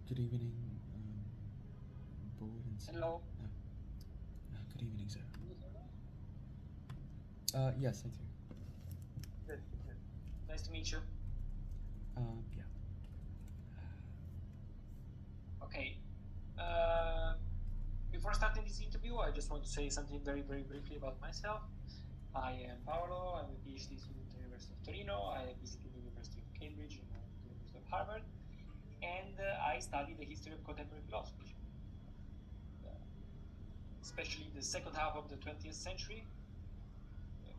Good evening, board and sir. Hello. Good evening, sir. Can you hear me? Yes, I do. Good, good. Nice to meet you. Yeah. Okay. Uh, Before starting this interview, I just want to say something very, very briefly about myself. I am Paolo. I'm a PhD student at the University of Torino. I visited the University of Cambridge and the University of Harvard, and I study the history of contemporary philosophy, uh, especially the second half of the 20th century,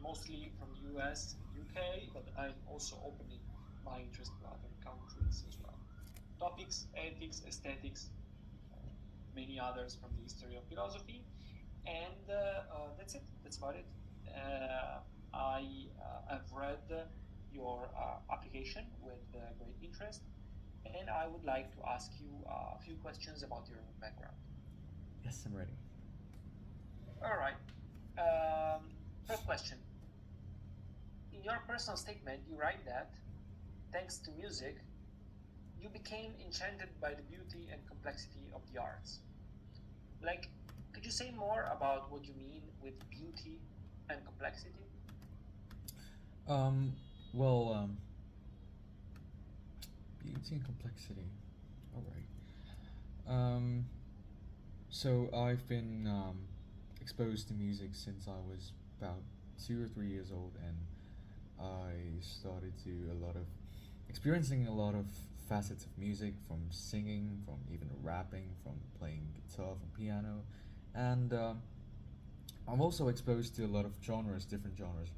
mostly from the US and UK, but I'm also opening my interest to other countries as well. Topics, ethics, aesthetics, uh, many others from the history of philosophy. And that's it. That's about it. I have read your application with great interest, and I would like to ask you a few questions about your background. Yes, I'm ready. All right. First question. In your personal statement, you write that thanks to music, you became enchanted by the beauty and complexity of the arts. Like, could you say more about what you mean with beauty and complexity? Um, well, beauty and complexity. All right. Um, so I've been exposed to music since I was about 2 or 3 years old, and I started to a lot of experiencing a lot of facets of music, from singing, from even rapping, from playing guitar, from piano, and I'm also exposed to a lot of genres, different genres,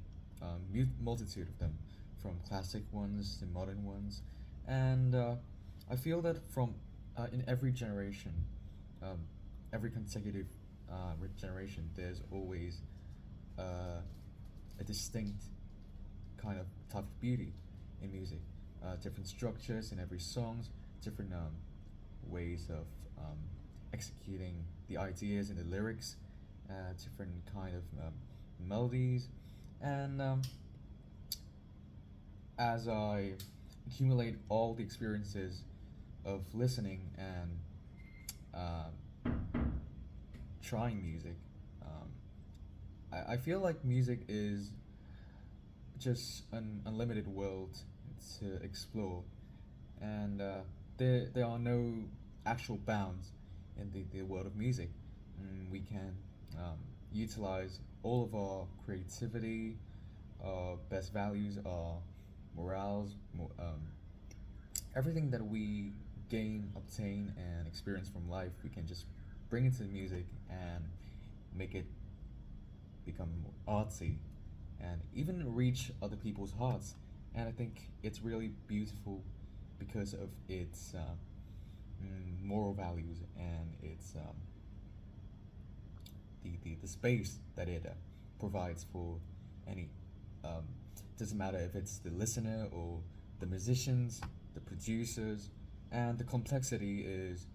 multitude of them, from classic ones to modern ones, and I feel that from in every generation, um, every consecutive generation, there's always a distinct kind of type of beauty in music. Different structures in every songs, different ways of executing the ideas in the lyrics, different kind of melodies, and as I accumulate all the experiences of listening and trying music, I feel like music is just an unlimited world to explore, and there are no actual bounds in the world of music. We can um, utilize all of our creativity, our best values, our morals, everything that we gain, obtain, and experience from life. We can just bring it to the music and make it become artsy and even reach other people's hearts. And I think it's really beautiful because of its moral values and its the space that it provides for any. Um, doesn't matter if it's the listener or the musicians, the producers, and the complexity is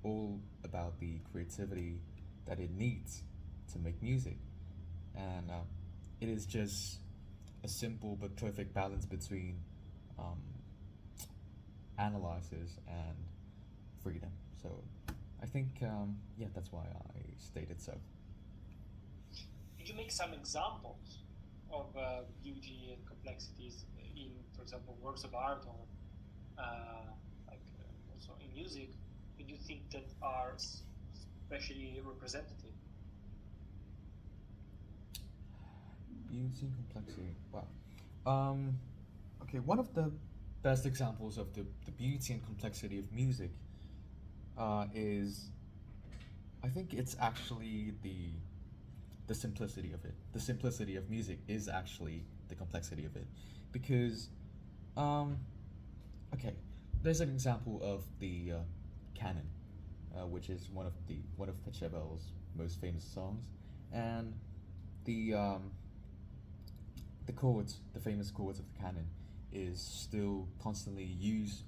all about the creativity that it needs to make music. And it is just a simple but perfect balance between um, analysis and freedom. So I think, yeah, that's why I stated so. Could you make some examples of beauty and complexities in, for example, works of art or also in music? Do you think that are especially representative? Beauty and complexity. Wow. Um, okay, one of the best examples of the beauty and complexity of music is, I think it's actually the simplicity of it. The simplicity of music is actually the complexity of it, because um, okay, there's an example of the canon, which is one of Pachelbel's most famous songs, and the the famous chords of the canon, is still constantly used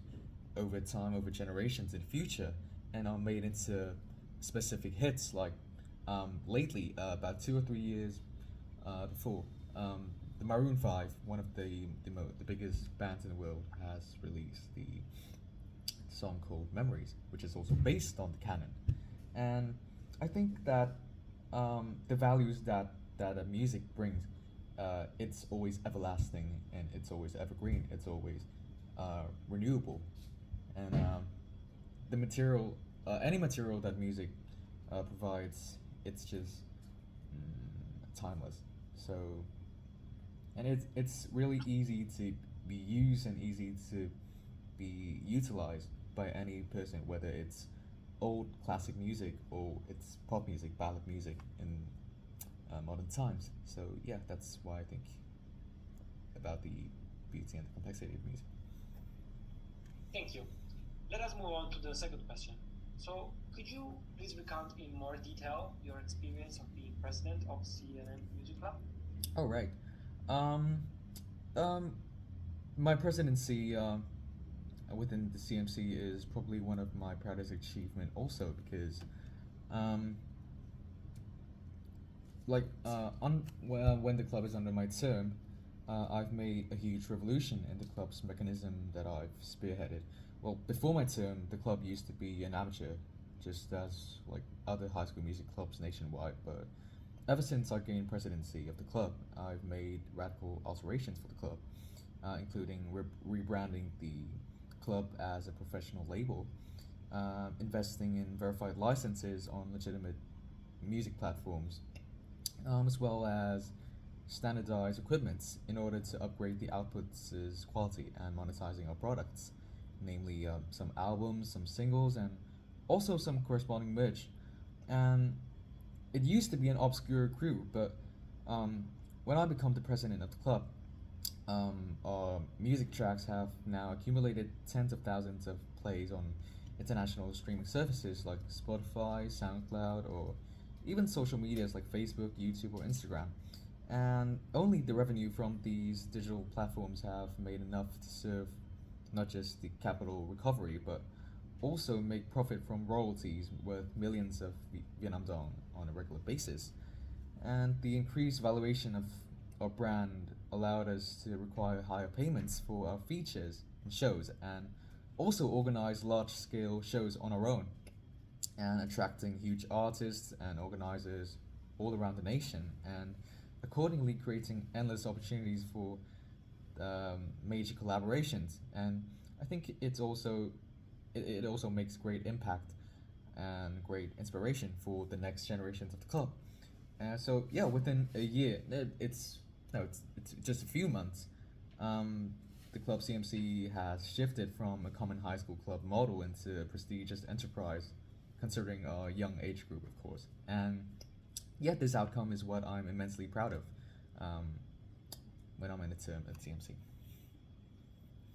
over time, over generations in the future, and are made into specific hits. Like lately, about 2 or 3 years before, the Maroon Five, one of the biggest bands in the world, has released the song called Memories, which is also based on the canon. And I think that the values that music brings, it's always everlasting and it's always evergreen. It's always renewable, and the material, any material that music provides, it's just timeless. So, and it's really easy to be used and easy to be utilized by any person, whether it's old classic music or it's pop music, ballad music in modern times. So yeah, that's why I think about the beauty and the complexity of music. Thank you. Let us move on to the second question. So, could you please recount in more detail your experience of being president of CNN Music Club? Oh right. Um, um, my presidency within the CMC is probably one of my proudest achievement also because um, when the club is under my term, I've made a huge revolution in the club's mechanism that I've spearheaded. Well, before my term, the club used to be an amateur, just as like other high school music clubs nationwide. But ever since I gained presidency of the club, I've made radical alterations for the club, including rebranding the club as a professional label, investing in verified licenses on legitimate music platforms, as well as standardized equipments in order to upgrade the output's quality and monetizing our products, namely some albums, some singles, and also some corresponding merch. And it used to be an obscure crew, but when I become the president of the club, our music tracks have now accumulated tens of thousands of plays on international streaming services like Spotify, SoundCloud, or even social medias like Facebook, YouTube, or Instagram. And only the revenue from these digital platforms have made enough to serve not just the capital recovery, but also make profit from royalties worth millions of Vietnam dong on a regular basis. And the increased valuation of our brand allowed us to require higher payments for our features and shows, and also organize large scale shows on our own, and attracting huge artists and organizers all around the nation, and accordingly creating endless opportunities for major collaborations. And I think it also makes great impact and great inspiration for the next generations of the club. So yeah, within a year, it's no, it's just a few months. Um, the club CMC has shifted from a common high school club model into a prestigious enterprise, considering our young age group, of course. And yet, this outcome is what I'm immensely proud of um, when I'm in the term at CMC.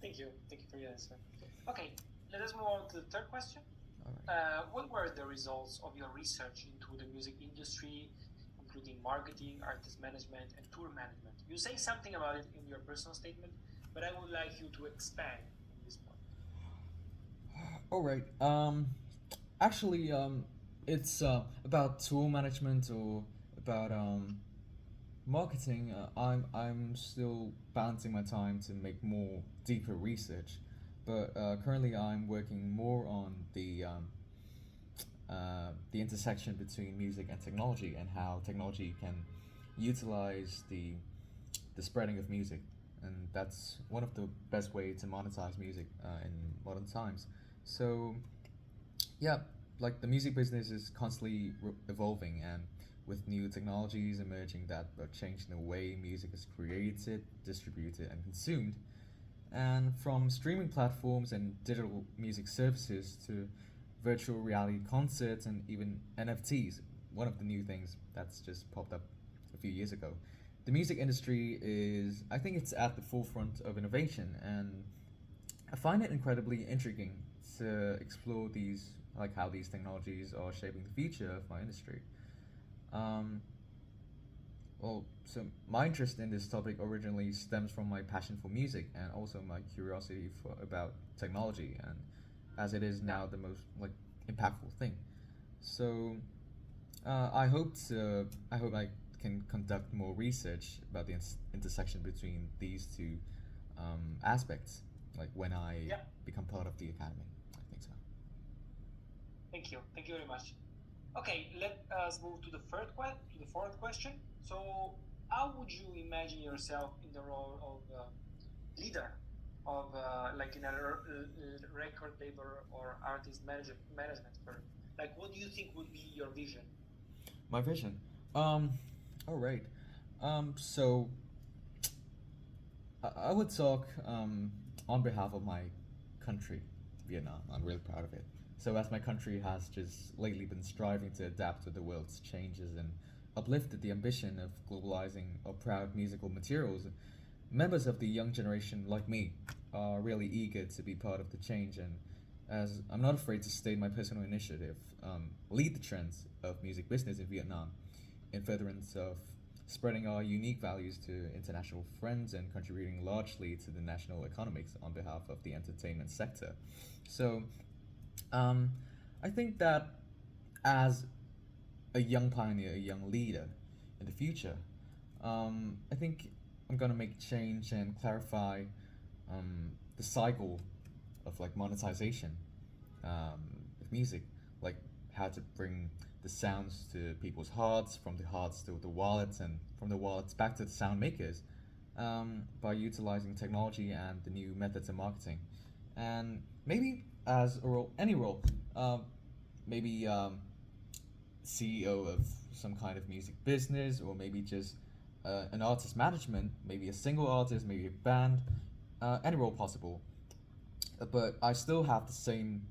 Thank you. Thank you for your answer. Okay, let us move on to the third question. All right. What were the results of your research into the music industry, including marketing, artist management, and tour management? You say something about it in your personal statement, but I would like you to expand on this point. All right. Actually, it's about tool management or about marketing. I'm still balancing my time to make more deeper research, but currently I'm working more on the intersection between music and technology and how technology can utilize the spreading of music, and that's one of the best way to monetize music in modern times. So yeah, like the music business is constantly evolving and with new technologies emerging that are changing the way music is created, distributed, and consumed. And from streaming platforms and digital music services to virtual reality concerts and even NFTs, one of the new things that's just popped up a few years ago. The music industry is, I think it's at the forefront of innovation, and I find it incredibly intriguing to explore these, like how these technologies are shaping the future of my industry. Um, so my interest in this topic originally stems from my passion for music and also my curiosity about technology, and as it is now the most like impactful thing. So I hope I can conduct more research about the intersection between these two aspects, like when I Yeah, become part of the academy. I think. Thank you very much. Okay, let us move to the to the fourth question. So, how would you imagine yourself in the role of leader of like in a record label or artist management firm? Like, what do you think would be your vision? My vision. Um, all right. So I would talk on behalf of my country, Vietnam. I'm really proud of it. So, as my country has just lately been striving to adapt to the world's changes and uplifted the ambition of globalizing our proud musical materials, members of the young generation like me are really eager to be part of the change, and as I'm not afraid to state my personal initiative, lead the trends of music business in Vietnam in furtherance of spreading our unique values to international friends and contributing largely to the national economics on behalf of the entertainment sector. So, um, I think that as a young pioneer, a young leader in the future, I think I'm gonna make change and clarify the cycle of like monetization um, with music, like how to bring the sounds to people's hearts, from the hearts to the wallets, and from the wallets back to the sound makers, by utilizing technology and the new methods of marketing. And maybe as a role, any role, maybe CEO of some kind of music business, or maybe just an artist management, maybe a single artist, maybe a band, any role possible. But I still have the same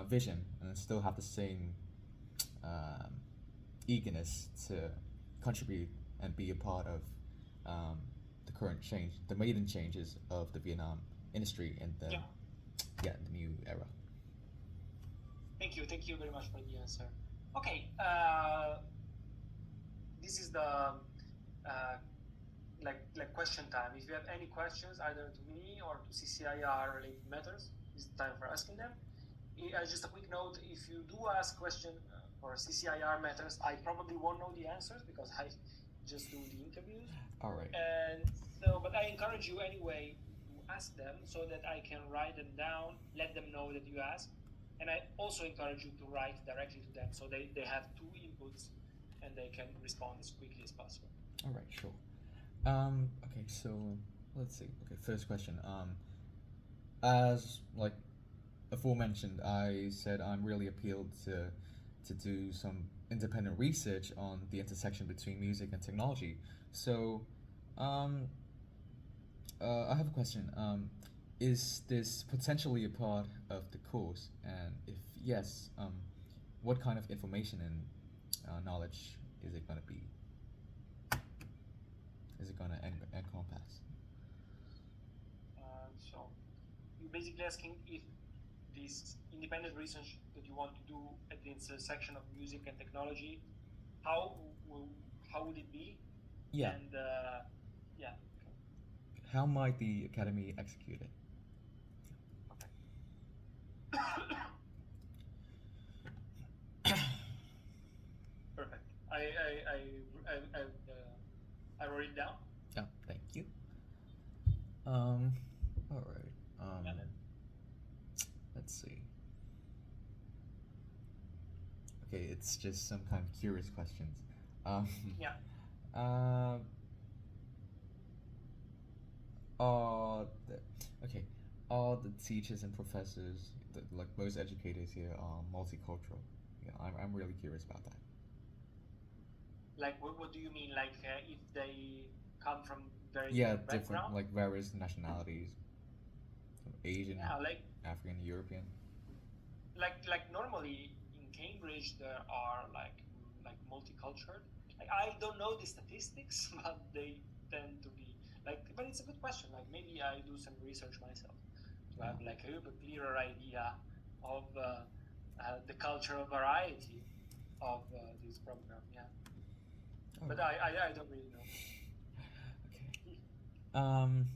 vision, and I still have the same um, eagerness to contribute and be a part of the current change, the maiden changes of the Vietnam industry in the Yeah, the new era. thank you very much for the answer. Okay, this is the like question time. If you have any questions, either to me or to CCIR related matters, it's time for asking them. Just a quick note: if you do ask question for CCIR matters, I probably won't know the answers because I just do the interviews. All right. And so, but I encourage you anyway to ask them so that I can write them down, let them know that you asked. And I also encourage you to write directly to them so they have two inputs and they can respond as quickly as possible. All right. Sure. Okay. So let's see. Okay. First question. As like aforementioned, I said I'm really appealed to do some independent research on the intersection between music and technology. So, um, I have a question. Is this potentially a part of the course? And if yes, what kind of information and knowledge is it going to be? Is it going to encompass? So you're basically asking if this independent research that you want to do at the intersection of music and technology, how will how would it be? Yeah. And yeah, How might the academy execute it? okay. Perfect. I wrote it down. Yeah. Thank you. Um. All right. Yeah. Let's see. Okay, it's just some kind of curious questions. Um, Yeah. uh, are okay, all the teachers and professors, like most educators here, are multicultural? Yeah, I'm really curious about that. Like, what do you mean? Like, if they come from very Yeah, different different, background? like various nationalities, some Asian, Yeah. African, European. Like normally in Cambridge there are like multicultural. Like I don't know the statistics, but they tend to be like. But it's a good question. Like maybe I do some research myself to Yeah. have like a clearer idea of the cultural variety of this program. Yeah, All but right. I don't really know. Okay. Um,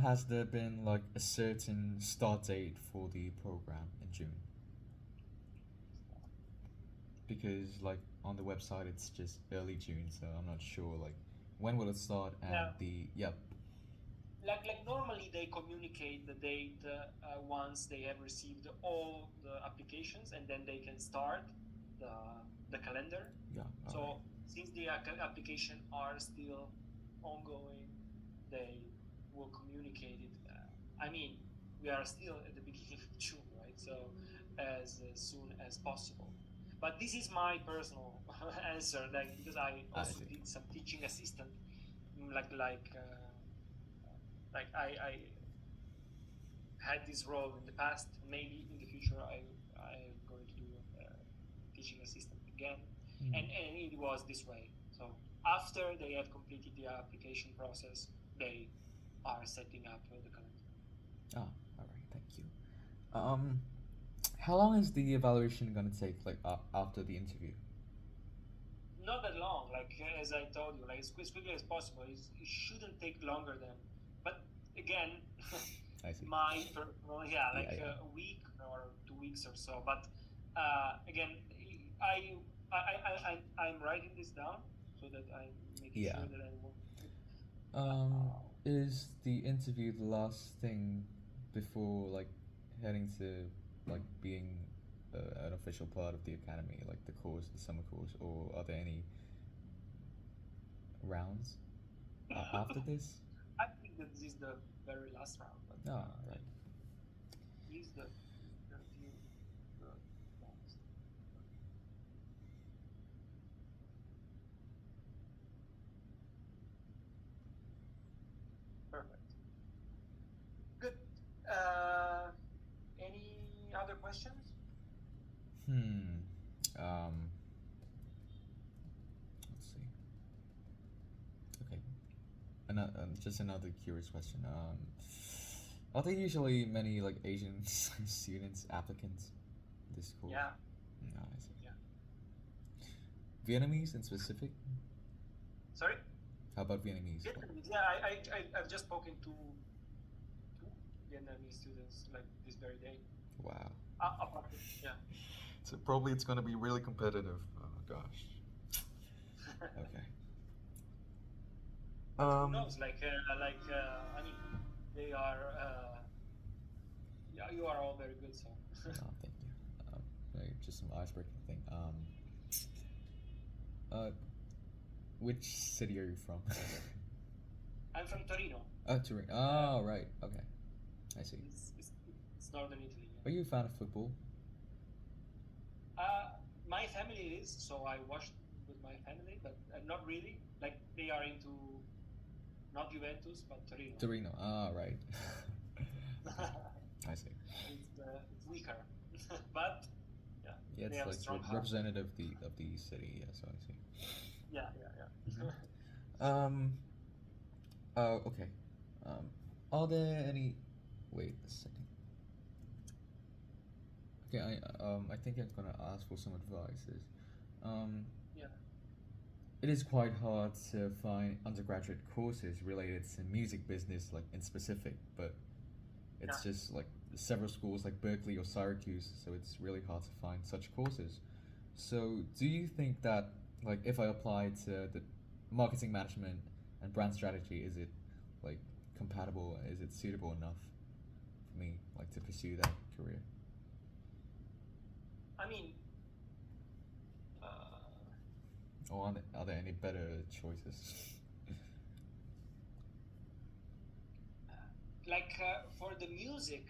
has there been like a certain start date for the program in June? Because like on the website it's just early June, so I'm not sure like when will it start and Yeah, the yep. like normally they communicate the date once they have received all the applications, and then they can start the the calendar. Yeah. So since the application are still ongoing, they will communicate it. I mean, we are still at the beginning of June, right? So as soon as possible. But this is my personal answer, like because I I also see. did some teaching assistant, like I had this role in the past. Maybe in the future I'm going to do teaching assistant again, and it was this way. So after they have completed the application process, they are setting up the calendar. Ah, all right. Thank you. Um, how long is the evaluation gonna take? Like after the interview? Not that long, like as I told you, like as quickly as possible. It shouldn't take longer than, but again, I see. my personal, yeah, Yeah, like yeah. a week or 2 weeks or so. But again, I'm writing this down so that I'm making Yeah. sure that I won't. Is the interview the last thing before like heading to like being an official part of the academy, like the course, the summer course, or are there any rounds after this? I think that this is the very last round, but Oh, right. use the few the rounds. Perfect. Good. Uh, any other questions? Hmm. Um. Let's see. Okay. Just another curious question. Are there usually many like Asian students applicants this course? Yeah. No, I see. Yeah. Vietnamese in specific? Sorry? How about Vietnamese? Vietnamese. Yeah, I've just spoken to two Vietnamese students like this very day. Wow. Yeah. So probably it's gonna be really competitive. Oh gosh. Okay. But who knows? I mean, they are. Yeah, you are all very good. So. Oh, thank you. Just some icebreaking thing. Uh, which city are you from? I'm from Torino. Oh, Turin. Oh, right. Okay, I see. It's northern Italy. Are you a fan of football? My family is, so I watched with my family, but not really. Like they are into not Juventus, but Torino. Torino. Ah, right. I see. It's weaker, but yeah, Yeah, they it's have a like strong heart. representative of the city. Yeah, so I see. Yeah, yeah, yeah. Um. Okay. Are there any? Wait a second. Okay, I think I'm gonna ask for some advices. Um, Yeah. it is quite hard to find undergraduate courses related to music business, like in specific, but it's Yeah. just like several schools like Berkeley or Syracuse, so it's really hard to find such courses. So, do you think that like if I apply to the marketing management and brand strategy, is it like compatible? Is it suitable enough for me like to pursue that career? I mean, uh, Or are there any better choices? for the music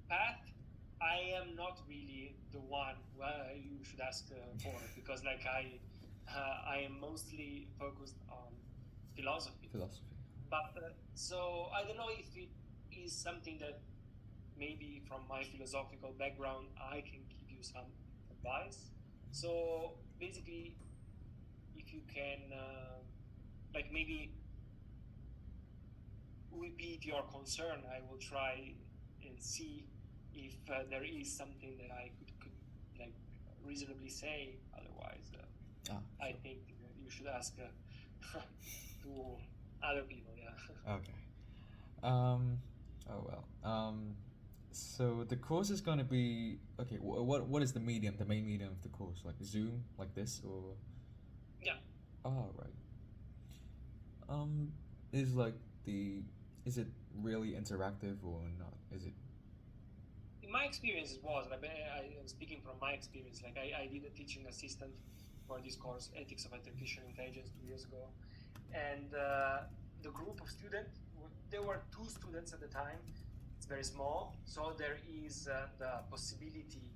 path, I am not really the one you should ask for because I am mostly focused on philosophy. Philosophy. But so I don't know if it is something that maybe from my philosophical background I can give you some advice. So basically, if you can like maybe repeat your concern, I will try and see if there is something that I could like reasonably say. Otherwise, I Sure. think you should ask to other people. Yeah. Okay. Um. Oh well. So the course is going to be okay. What is the medium? The main medium of the course, like Zoom, like this, or? Yeah. Oh right. Is like the Is it really interactive or not? Is it? In my experience, it was. Like, I am speaking from my experience. Like I did a teaching assistant for this course, Ethics of Artificial Intelligence, 2 years ago, and the group of students, there were two students at the time. It's very small, so there is the possibility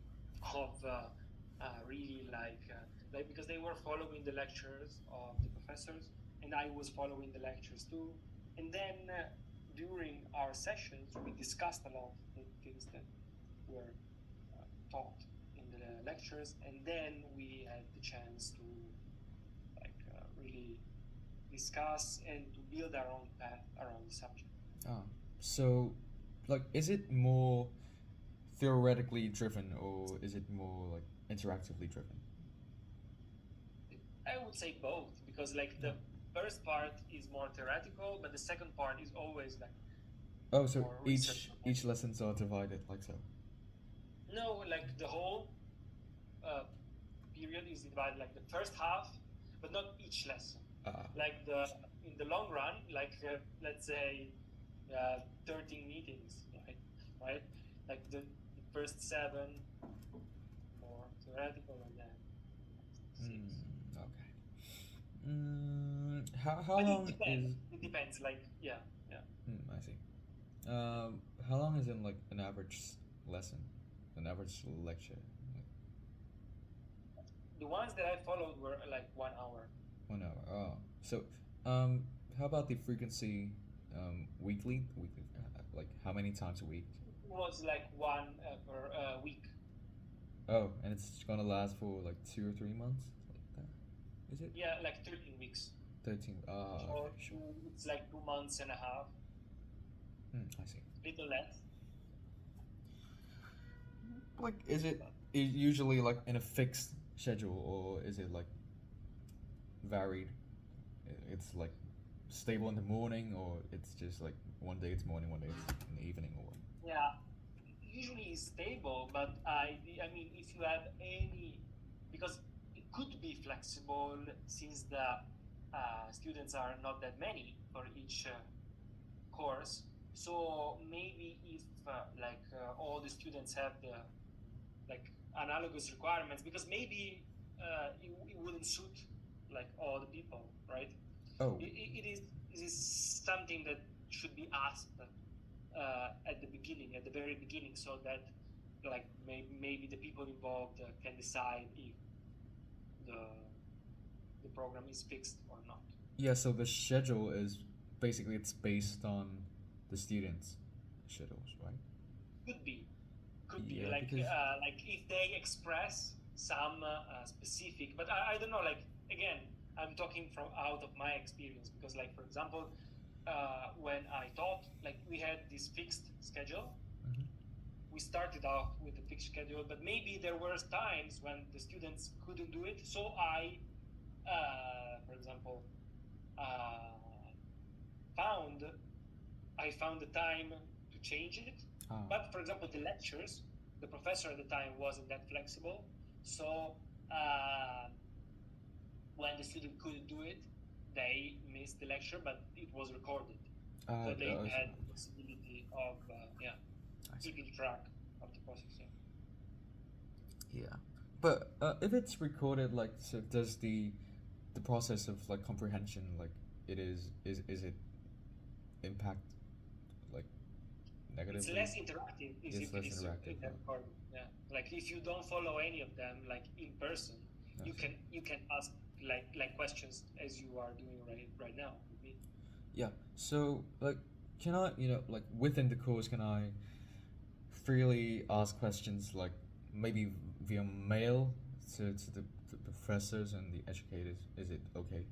of really like because they were following the lectures of the professors, and I was following the lectures too. And then during our sessions, we discussed a lot of the things that were taught in the lectures, and then we had the chance to really discuss and to build our own path around the subject. Ah, so, like, is it more theoretically driven or is it more like interactively driven? I would say both, because like the first part is more theoretical, but the second part is always like Oh, so more research. each lessons are divided like so. No, like the whole uh, period is divided like the first half, but not each lesson. Like in the long run, like let's say 13 meetings, right? Like the first 7 more theoretical, and then 6. Okay. How But long is? It depends. Like yeah, yeah. I see. How long is in like an average lesson, an average lecture? Like The ones that I followed were like 1 hour. 1 hour. Oh, so how about the frequency? Weekly, weekly. Like how many times a week? It was like one per week. Oh, and it's gonna last for like 2 or 3 months, like that. Is it? Yeah, like 13 weeks. 13. So Okay, sure. it's like 2 months and a half, I see. little less. Like, is it usually like in a fixed schedule or is it like varied? It's like stable in the morning or it's just like one day it's morning, one day it's in the evening or what? Yeah, usually it's stable, but I mean, if you have any, because it could be flexible since the students are not that many for each course. So maybe if all the students have the like analogous requirements, because maybe it wouldn't suit like all the people, right? Oh, It is something that should be asked at the beginning, at the very beginning, so that like maybe the people involved can decide if the the program is fixed or not. yeah, so the schedule is basically it's based on the students' schedules, right? Could be, could be Yeah, because like if they express some specific, but I don't know. Like again, I'm talking from out of my experience, because like for example, when I taught, like we had this fixed schedule. We started off with a fixed schedule, but maybe there were times when the students couldn't do it. So for example, uh, found I found the time to change it. But for example, the lectures, the professor at the time wasn't that flexible. So when the student couldn't do it, they missed the lecture, but it was recorded. So they had the possibility of keeping track of the process. Yeah, but if it's recorded, like, so does the process of like comprehension, like, is it impact like negatively? It's less interactive if It's less interactive. recorded. Yeah, like if you don't follow any of them, like in person, you can ask like questions as you are doing right now with me. Yeah. So like, can I, like within the course, can I freely ask questions like maybe via mail to the professors and the educators? Is it okay?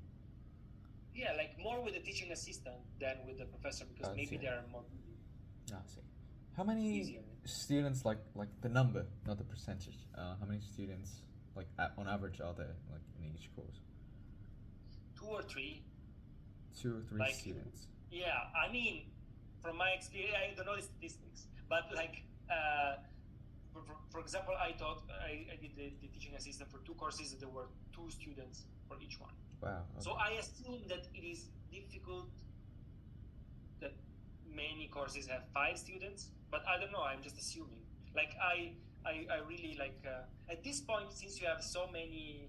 Yeah, like more with the teaching assistant than with the professor, because maybe they are more busy. I see. How many Easier. students, like the number, not the percentage? How many students, like on average, are there like in each course? 2 or 3. 2 or 3 Like, students. yeah, I mean, from my experience, I don't know the statistics, but like, for example, I did the teaching assistant for 2 courses. There were 2 students for each one. Wow. Okay. So I assume that it is difficult, that many courses have 5 students, but I don't know. I'm just assuming. Like I really like at this point, since you have so many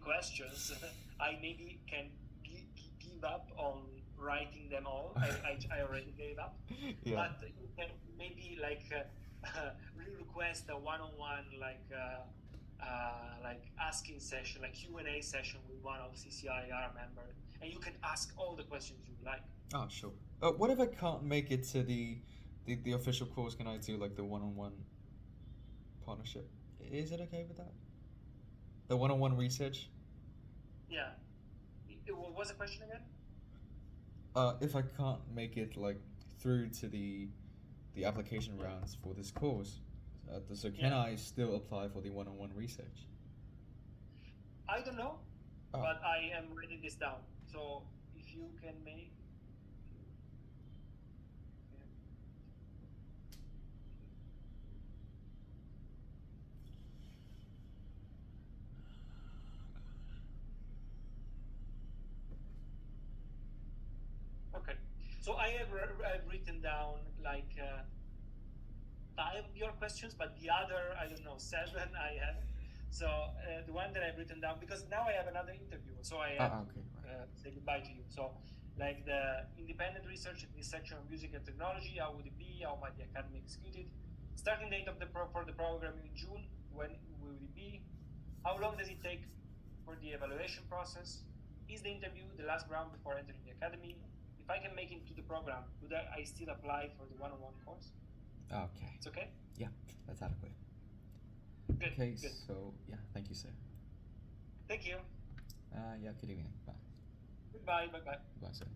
questions, I maybe can give up on writing them all. I already gave up. Yeah. But you can maybe like request a one-on-one like asking session, like Q&A session with one of CCIR member, and you can ask all the questions you like. Oh, sure. What if I can't make it to the official course? Can I do like the one-on-one partnership? Is it okay with that? The one-on-one research? Yeah. What was the question again? If I can't make it like through to the application rounds for this course, so can Yeah. I still apply for the one-on-one research? I don't know, Oh. but I am writing this down. So if you can make. Okay. So I've written down like 5 of your questions, but the other, I don't know, 7 I haven't. So the one that I've written down, because now I have another interview, so I have Okay, right. to say goodbye to you. So like the independent research in this section of music and technology, how would it be? How might the academy execute it? Starting date of for the program in June, when will it be? How long does it take for the evaluation process? Is the interview the last round before entering the academy? If I can make it to the program, would I still apply for the one-on-one course? Okay. It's okay? Yeah, that's adequate. Good. Okay, Good. so yeah, thank you, sir. Thank you. Yeah, good evening. Bye. Goodbye. Bye-bye. Bye, sir.